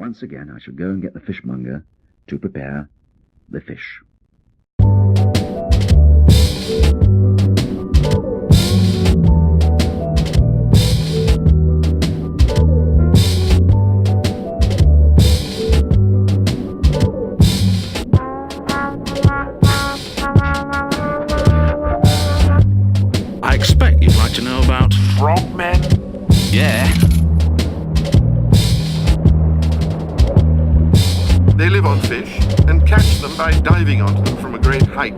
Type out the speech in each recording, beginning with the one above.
Once again I shall go and get the fishmonger to prepare the fish. I expect you'd like to know about Frogmen? Yeah. They live on fish and catch them by diving onto them from a great height.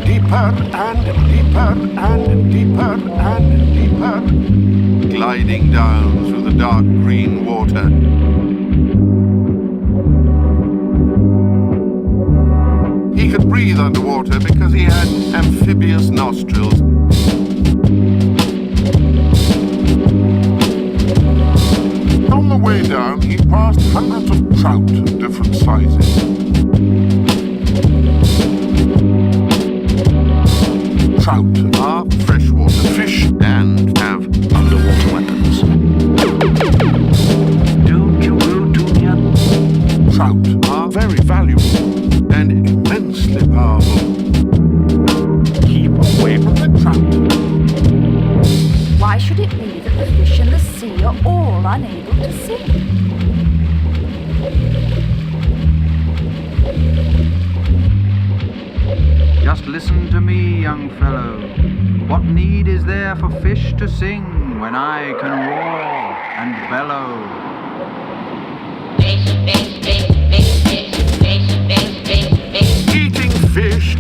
Deeper and deeper and deeper and deeper, gliding down through the dark green water. He could breathe underwater because he had amphibious nostrils. On the way down, he passed hundreds of trout of different sizes. Trout are freshwater fish and have Underwater weapons. Don't you go too near. trout are very valuable and immensely powerful. Keep away from the trout. Why should it be that the fish in the sea are all unable to sing? Just listen to me, young fellow. What need is there for fish to sing when I can roar and bellow? Eating fish